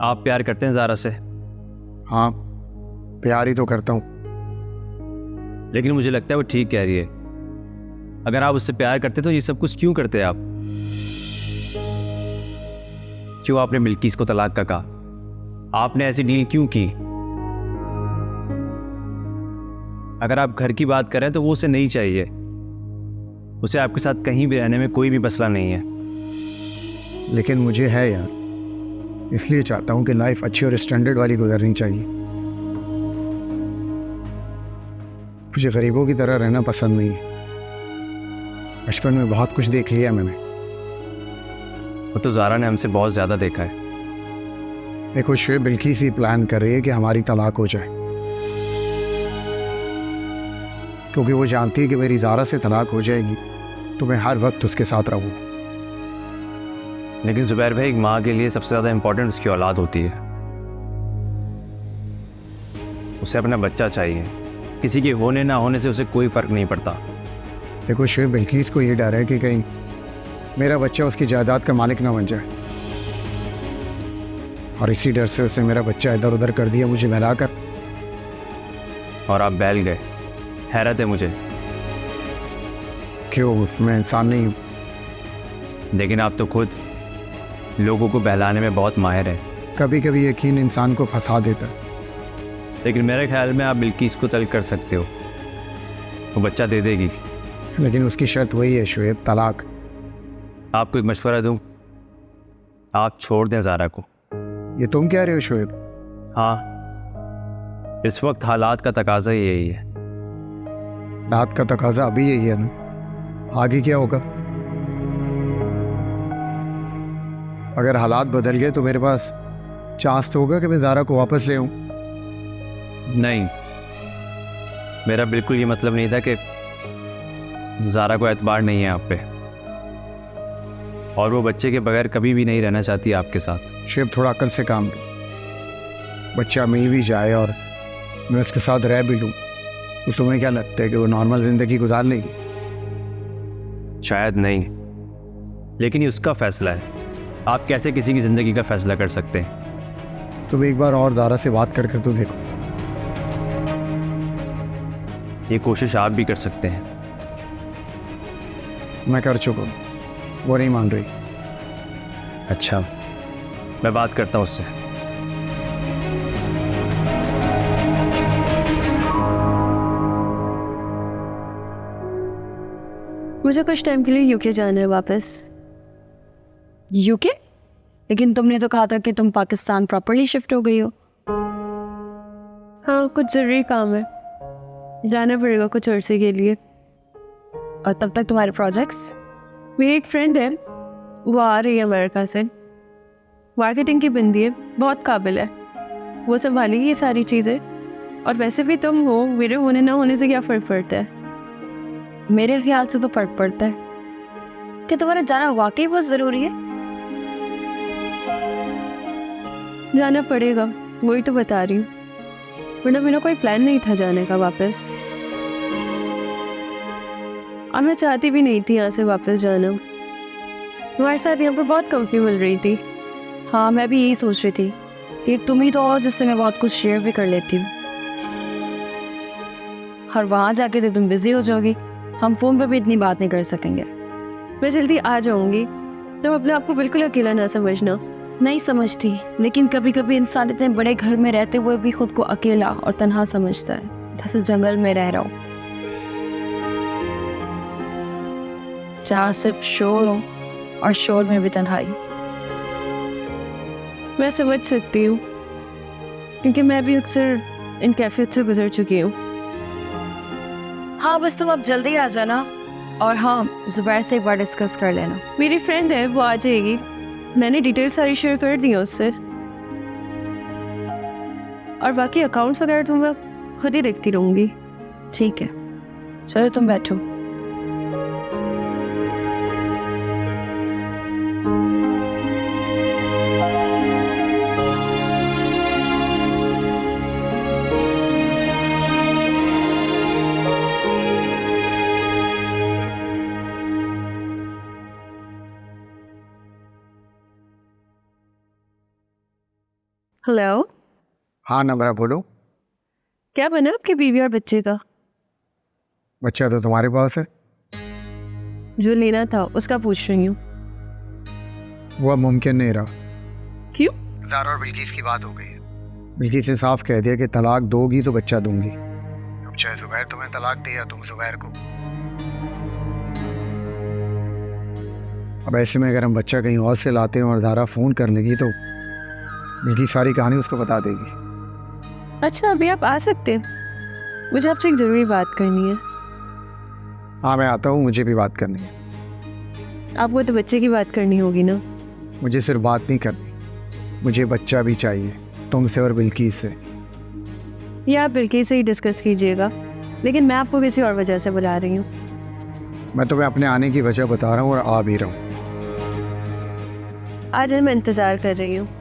आप प्यार करते हैं ज़ारा से? हाँ, प्यार ही तो करता हूँ। लेकिन मुझे लगता है वो ठीक कह रही है। अगर आप उससे प्यार करते तो ये सब कुछ क्यों करते आप? क्यों आपने बिल्किस को तलाक का कहा? आपने ऐसी डील क्यों की? अगर आप घर की बात करें तो वो उसे नहीं चाहिए। उसे आपके साथ कहीं भी रहने में कोई भी मसला नहीं है। लेकिन मुझे है यार, इसलिए चाहता हूँ कि लाइफ अच्छी और स्टैंडर्ड वाली गुजरनी चाहिए। मुझे गरीबों की तरह रहना पसंद नहीं है। बचपन में बहुत कुछ देख लिया मैंने। वो तो ज़ारा ने हमसे बहुत ज़्यादा देखा है। देखो शुएब, बिल्किस ही प्लान कर रही है कि हमारी तलाक हो जाए, क्योंकि वो जानती है कि मेरी ज़ारा से तलाक हो जाएगी तो मैं हर वक्त उसके साथ रहूँगा। लेकिन ज़ुबैर भाई, एक माँ के लिए सबसे ज़्यादा इंपॉर्टेंट उसकी औलाद होती है। उसे अपना बच्चा चाहिए। किसी के होने ना होने से उसे कोई फ़र्क नहीं पड़ता। देखो शुएब, बिल्किस को ये डर है कि कहीं मेरा बच्चा उसकी जायदाद का मालिक ना बन जाए, और इसी डर से उसने मेरा बच्चा इधर उधर कर दिया मुझे बहलाकर। और आप बहल गए। हैरत है मुझे। क्यों, मैं इंसान नहीं हूँ? लेकिन आप तो खुद लोगों को बहलाने में बहुत माहिर हैं। कभी कभी यकीन इंसान को फंसा देता है। लेकिन मेरे ख्याल में आप बिल्किस को तलब कर सकते हो। वो बच्चा दे देगी। लेकिन उसकी शर्त वही है शुएब, तलाक। आपको एक मशवरा दूं? आप छोड़ दें ज़ारा को। ये तुम कह रहे हो शुएब? हाँ, इस वक्त हालात का तकाजा ही यही है। रात का तकाजा अभी यही है ना, आगे क्या होगा? अगर हालात बदल गए तो मेरे पास चांस तो होगा कि मैं ज़ारा को वापस ले आऊं। नहीं, मेरा बिल्कुल ये मतलब नहीं था कि ज़ारा को एतबार नहीं है आप पे, और वो बच्चे के बगैर कभी भी नहीं रहना चाहती आपके साथ। शुएब, थोड़ा अकल से काम लो। बच्चा मिल भी जाए और मैं उसके साथ रह भी लूँ तो तुम्हें क्या लगता है कि वो नॉर्मल ज़िंदगी गुजार लेगी? शायद नहीं, लेकिन ये उसका फैसला है। आप कैसे किसी की ज़िंदगी का फैसला कर सकते हैं? तुम एक बार और ज़ारा से बात कर तो देखो। ये कोशिश आप भी कर सकते हैं। मैं कर चुका हूँ, वो नहीं मान रही। अच्छा, मैं बात करता हूँ उससे। मुझे कुछ टाइम के लिए यूके जाना है वापस। यूके? लेकिन तुमने तो कहा था कि तुम पाकिस्तान प्रॉपर्ली शिफ्ट हो गई हो। हाँ, कुछ ज़रूरी काम है, जाना पड़ेगा कुछ अरसे के लिए। और तब तक तुम्हारे प्रोजेक्ट्स? मेरी एक फ्रेंड है, वो आ रही है अमेरिका से। मार्केटिंग की बंदी है, बहुत काबिल है, वो संभालेगी ये सारी चीज़ें। और वैसे भी तुम हो, मेरे होने ना होने से क्या फ़र्क पड़ता है? मेरे ख्याल से तो फ़र्क पड़ता है कि तुम्हारा जाना वाकई बहुत ज़रूरी है। जाना पड़ेगा, वही तो बता रही हूँ, वरना मेरा कोई प्लान नहीं था जाने का वापस। और मैं चाहती भी नहीं थी यहाँ से वापस जाना। तुम्हारे साथ यहाँ पर बहुत कंपनी मिल रही थी। हाँ, मैं भी यही सोच रही थी कि तुम ही तो हो जिससे मैं बहुत कुछ शेयर भी कर लेती हूँ। और वहाँ जाके तो तुम बिजी हो जाओगी, हम फ़ोन पर भी इतनी बात नहीं कर सकेंगे। मैं जल्दी आ जाऊँगी, तुम अपने आप को बिल्कुल अकेला ना समझना। नहीं समझती, लेकिन कभी कभी इंसान इतने बड़े घर में रहते हुए भी खुद को अकेला और तन्हा समझता है, जैसे जंगल में रह रहा हो, जहाँ सिर्फ शोर हो और शोर में भी तन्हाई। मैं समझ सकती हूँ, क्योंकि मैं भी अक्सर इन कैफियत से गुजर चुकी हूँ। हाँ, बस तुम अब जल्दी आ जाना, और हाँ, ज़ुबैर से एक बार डिस्कस कर लेना। मेरी फ्रेंड है, वो आ जाएगी, मैंने डिटेल सारी शेयर कर दी है उससे। और बाकी अकाउंट्स वगैरह तो मैं खुद ही देखती रहूँगी। ठीक है, चलो तुम बैठो। हेलो, हाँ नम्रा बोलो। क्या बना आपकी बीवी और बच्चे का? बच्चा तो तुम्हारे पास है। जो लेना था उसका पूछ रही हूँ। वो अब मुमकिन नहीं रहा। क्यों? ज़ारा और बिल्किस की बात हो गई है। बिल्किस ने साफ कह दिया कि तलाक दोगी तो बच्चा दूंगी। अब चाहे जुबैर तुम्हें तलाक दे या तुम जुबैर को। अब ऐसे में अगर हम बच्चा कहीं और से लाते हैं और ज़ारा फ़ोन कर लेगी तो बिल्किस सारी कहानी उसको बता देगी। अच्छा, अभी आप आ सकते हैं? मुझे आपसे एक ज़रूरी बात करनी है। हाँ मैं आता हूँ, मुझे भी बात करनी है। आपको तो बच्चे की बात करनी होगी ना? मुझे सिर्फ बात नहीं करनी, मुझे बच्चा भी चाहिए, तुमसे और बिल्किस से। ये आप बिल्किस से ही डिस्कस कीजिएगा, लेकिन मैं आपको किसी और वजह से बुला रही हूँ। मैं तुम्हें अपने आने की वजह बता रहा हूँ और आ भी रहा हूँ। आज मैं इंतज़ार कर रही हूँ।